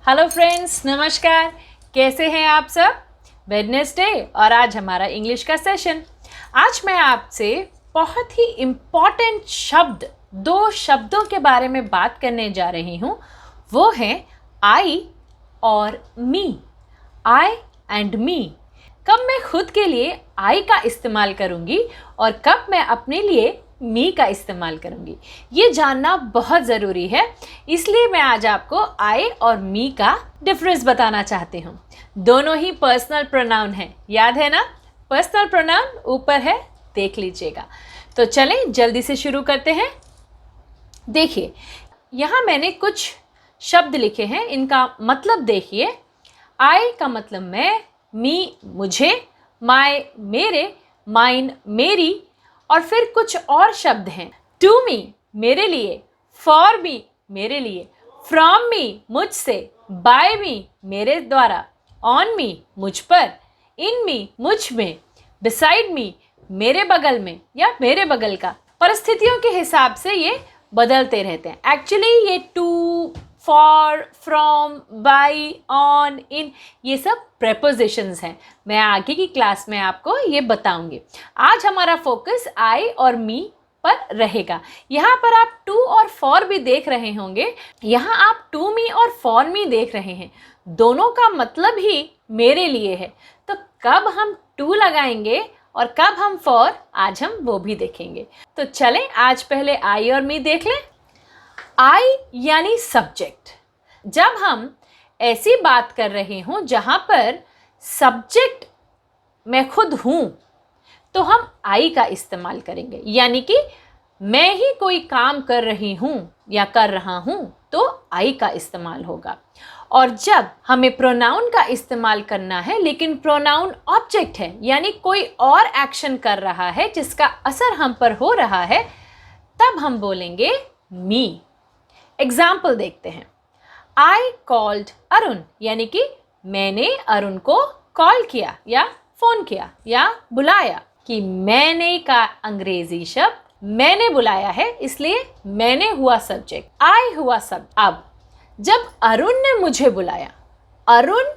Hello friends, नमस्कार। कैसे हैं आप सब? वेडनेसडे और आज हमारा इंग्लिश का सेशन। आज मैं आपसे बहुत ही इम्पॉर्टेंट शब्द, दो शब्दों के बारे में बात करने जा रही हूँ। वो हैं आई और मी। आई एंड मी। कब मैं खुद के लिए आई का इस्तेमाल करूँगी और कब मैं अपने लिए मी का इस्तेमाल करूँगी, ये जानना बहुत ज़रूरी है। इसलिए मैं आज आपको आई और मी का डिफरेंस बताना चाहती हूँ। दोनों ही पर्सनल प्रोनाउन हैं, याद है ना? पर्सनल प्रोनाउन ऊपर है, देख लीजिएगा। तो चलें जल्दी से शुरू करते हैं। देखिए, यहाँ मैंने कुछ शब्द लिखे हैं, इनका मतलब देखिए। आई का मतलब मैं, मी मुझे, माय मेरे, माइन मेरी, और फिर कुछ और शब्द हैं। टू मी मेरे लिए, फॉर मी मेरे लिए, फ्रॉम मी मुझसे, बाय मी मेरे द्वारा, ऑन मी मुझ पर, इन मी मुझ में, बिसाइड मी मेरे बगल में या मेरे बगल का। परिस्थितियों के हिसाब से ये बदलते रहते हैं। एक्चुअली ये to, for, from, by, on, in, ये सब प्रेपोजिशंस हैं। मैं आगे की क्लास में आपको ये बताऊंगी। आज हमारा फोकस आई और मी पर रहेगा। यहाँ पर आप टू और फॉर भी देख रहे होंगे। यहाँ आप टू मी और फॉर मी देख रहे हैं। दोनों का मतलब ही मेरे लिए है। तो कब हम टू लगाएंगे और कब हम फॉर, आज हम वो भी देखेंगे। तो चलें आज पहले आई और मी देख लें। आई यानी सब्जेक्ट। जब हम ऐसी बात कर रहे हों जहाँ पर सब्जेक्ट मैं खुद हूँ, तो हम आई का इस्तेमाल करेंगे। यानी कि मैं ही कोई काम कर रही हूँ या कर रहा हूँ तो आई का इस्तेमाल होगा। और जब हमें प्रोनाउन का इस्तेमाल करना है, लेकिन प्रोनाउन ऑब्जेक्ट है, यानी कोई और एक्शन कर रहा है जिसका असर हम पर हो रहा है, तब हम बोलेंगे मी। एग्जाम्पल देखते हैं। आई कॉल्ड अरुण, यानी कि मैंने अरुण को कॉल किया या फोन किया या बुलाया। कि मैंने का अंग्रेजी शब्द मैंने बुलाया है, इसलिए मैंने हुआ सब्जेक्ट, आई हुआ शब्द। अब जब अरुण ने मुझे बुलाया, अरुण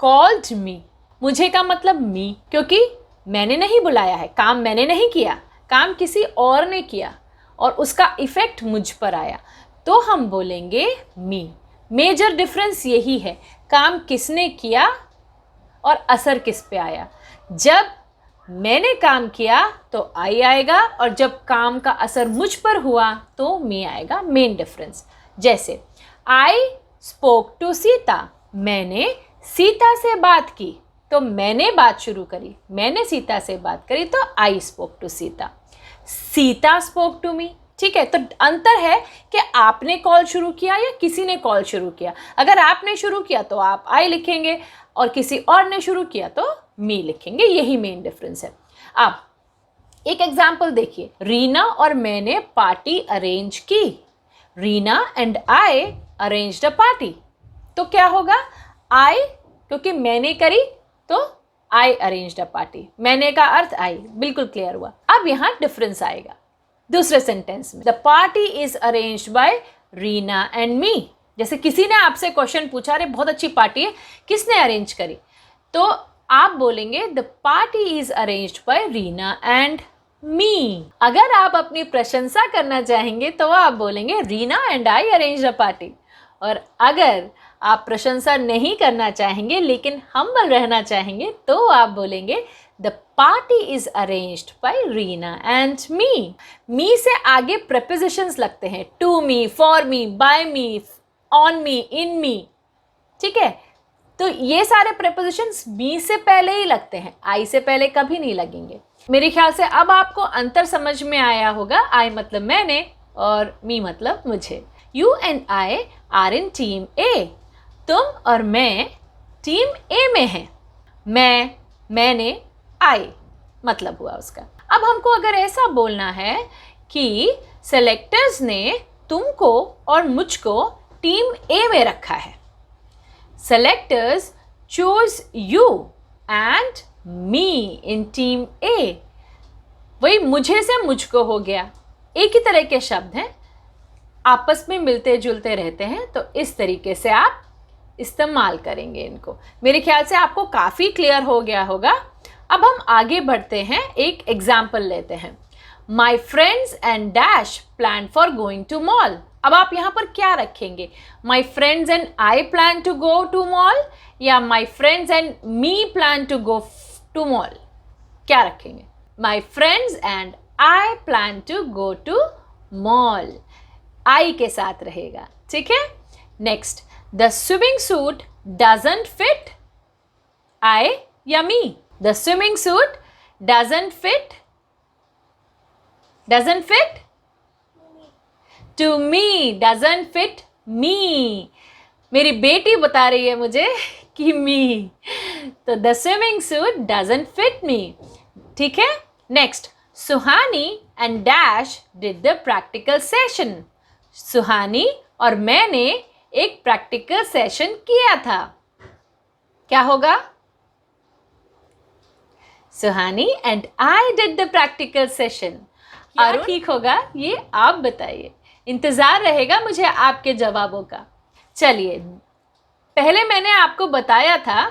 कॉल्ड मी, मुझे का मतलब मी, क्योंकि मैंने नहीं बुलाया है, काम मैंने नहीं किया, काम किसी और ने किया और उसका इफेक्ट मुझ पर आया, तो हम बोलेंगे मी। मेजर डिफरेंस यही है, काम किसने किया और असर किस पे आया। जब मैंने काम किया तो आई आएगा और जब काम का असर मुझ पर हुआ तो मी आएगा। मेन डिफरेंस, जैसे आई स्पोक टू सीता, मैंने सीता से बात की, तो मैंने बात शुरू करी, मैंने सीता से बात करी, तो I spoke to Sita. Sita spoke to me, ठीक है। तो अंतर है कि आपने कॉल शुरू किया या किसी ने कॉल शुरू किया। अगर आपने शुरू किया तो आप आई लिखेंगे और किसी और ने शुरू किया तो मी लिखेंगे। यही मेन डिफरेंस है। अब एक एग्जांपल देखिए। रीना और मैंने पार्टी अरेंज की। Reena and I arranged a party. तो क्या होगा? आई, क्योंकि मैंने करी तो आई अरेंज्ड अ पार्टी। मैंने का अर्थ आई। बिल्कुल क्लियर हुआ। अब यहाँ डिफरेंस आएगा दूसरे सेंटेंस में। The party is arranged by Reena and मी। जैसे किसी ने आपसे क्वेश्चन पूछा, अरे बहुत अच्छी पार्टी है, किसने अरेंज करी? तो आप बोलेंगे the party is arranged by Reena and मी। अगर आप अपनी प्रशंसा करना चाहेंगे तो आप बोलेंगे Reena and I arranged a party. और अगर आप प्रशंसा नहीं करना चाहेंगे लेकिन हम्बल रहना चाहेंगे तो आप बोलेंगे the party is arranged by Reena and me. Me से आगे प्रेपोजिशंस लगते हैं। To me, for me, by me, on me, in me, ठीक है। तो ये सारे प्रेपोजिशंस मी से पहले ही लगते हैं, आई से पहले कभी नहीं लगेंगे। मेरे ख्याल से अब आपको अंतर समझ में आया होगा। आई मतलब मैंने और मी मतलब मुझे। You and I are in team A. तुम और मैं टीम ए में हैं। मैं, मैंने, आई मतलब हुआ उसका। अब हमको अगर ऐसा बोलना है कि सेलेक्टर्स ने तुमको और मुझको टीम ए में रखा है। Selectors chose you and me in team A. वही मुझे से मुझको हो गया। एक ही तरह के शब्द हैं, आपस में मिलते जुलते रहते हैं। तो इस तरीके से आप इस्तेमाल करेंगे इनको। मेरे ख्याल से आपको काफ़ी क्लियर हो गया होगा। अब हम आगे बढ़ते हैं, एक एग्जाम्पल लेते हैं। My friends and dash plan for going to mall. अब आप यहाँ पर क्या रखेंगे? My friends and I plan to go to mall या my friends and me plan to go to mall? क्या रखेंगे? My friends and I plan to go to mall, I के साथ रहेगा, ठीक है। Next, the swimming suit doesn't fit I या me? The swimming suit doesn't fit to me, doesn't fit me. मेरी बेटी बता रही है मुझे कि मी, तो the swimming suit doesn't fit me, ठीक है। Next, Suhani and dash did the practical session. Suhani और मैंने एक प्रैक्टिकल सेशन किया था। क्या होगा? Suhani and I did the practical session. और ठीक होगा, ये आप बताइए। इंतजार रहेगा मुझे आपके जवाबों का। चलिए, पहले मैंने आपको बताया था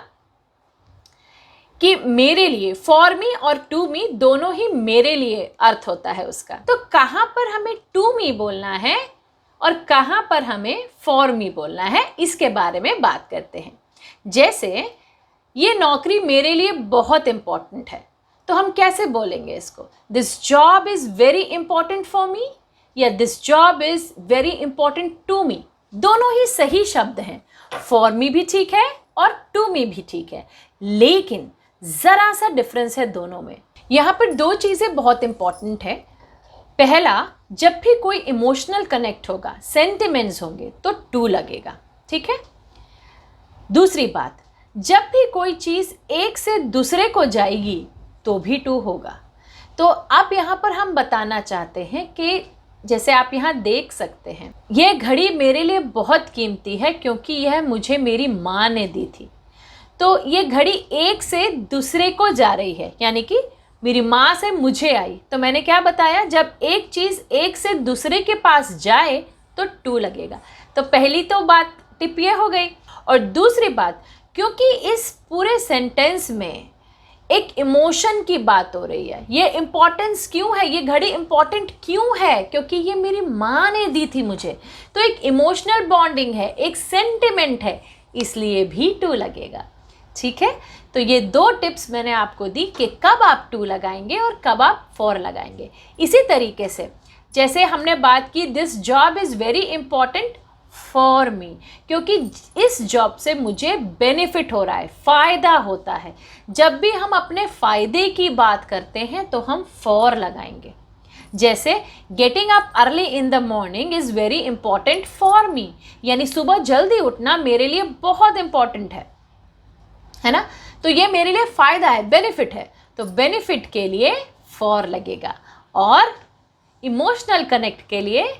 कि मेरे लिए, फॉर मी और टू मी दोनों ही मेरे लिए अर्थ होता है उसका। तो कहाँ पर हमें टू मी बोलना है और कहाँ पर हमें फॉर मी बोलना है, इसके बारे में बात करते हैं। जैसे ये नौकरी मेरे लिए बहुत इंपॉर्टेंट है, तो हम कैसे बोलेंगे इसको? This job is very important for me या this job is very important to me. दोनों ही सही शब्द हैं, फॉर मी भी ठीक है और टू मी भी ठीक है, लेकिन ज़रा सा डिफरेंस है दोनों में। यहाँ पर दो चीज़ें बहुत इंपॉर्टेंट है। पहला, जब भी कोई इमोशनल कनेक्ट होगा, सेंटिमेंट्स होंगे, तो टू लगेगा, ठीक है। दूसरी बात, जब भी कोई चीज़ एक से दूसरे को जाएगी तो भी टू होगा। तो अब यहाँ पर हम बताना चाहते हैं कि जैसे आप यहाँ देख सकते हैं, यह घड़ी मेरे लिए बहुत कीमती है क्योंकि यह मुझे मेरी माँ ने दी थी। तो ये घड़ी एक से दूसरे को जा रही है, यानी कि मेरी माँ से मुझे आई। तो मैंने क्या बताया? जब एक चीज़ एक से दूसरे के पास जाए तो टू लगेगा। तो पहली तो बात टिप ये हो गई। और दूसरी बात, क्योंकि इस पूरे सेंटेंस में एक इमोशन की बात हो रही है, ये इम्पोर्टेंस क्यों है, ये घड़ी इम्पॉर्टेंट क्यों है? क्योंकि ये मेरी माँ ने दी थी मुझे। तो एक इमोशनल बॉन्डिंग है, एक सेंटिमेंट है, इसलिए भी टू लगेगा, ठीक है। तो ये दो टिप्स मैंने आपको दी कि कब आप टू लगाएंगे और कब आप फॉर लगाएंगे। इसी तरीके से जैसे हमने बात की, this job is very important for मी, क्योंकि इस जॉब से मुझे बेनिफिट हो रहा है, फ़ायदा होता है। जब भी हम अपने फ़ायदे की बात करते हैं तो हम फॉर लगाएंगे। जैसे getting up early in the morning is very important for मी, यानी सुबह जल्दी उठना मेरे लिए बहुत इंपॉर्टेंट है ना। तो ये मेरे लिए फ़ायदा है, बेनिफिट है, तो बेनिफिट के लिए फॉर लगेगा और इमोशनल कनेक्ट के लिए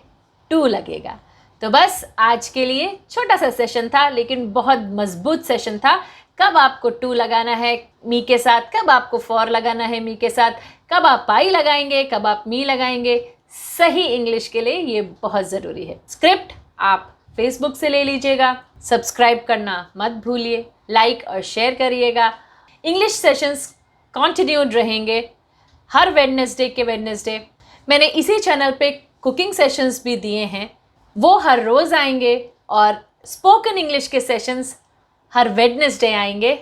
टू लगेगा। तो बस आज के लिए छोटा सा सेशन था, लेकिन बहुत मजबूत सेशन था। कब आपको टू लगाना है मी के साथ, कब आपको फॉर लगाना है मी के साथ, कब आप आई लगाएंगे, कब आप मी लगाएंगे, सही इंग्लिश के लिए ये बहुत ज़रूरी है। स्क्रिप्ट आप फेसबुक से ले लीजिएगा, सब्सक्राइब करना मत भूलिए, लाइक और शेयर करिएगा। इंग्लिश सेशंस कंटिन्यूड रहेंगे हर वेडनेसडे। मैंने इसी चैनल पे कुकिंग सेशंस भी दिए हैं, वो हर रोज़ आएंगे, और स्पोकन इंग्लिश के सेशंस हर वेडनेसडे आएंगे।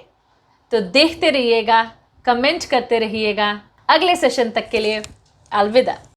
तो देखते रहिएगा, कमेंट करते रहिएगा। अगले सेशन तक के लिए अलविदा।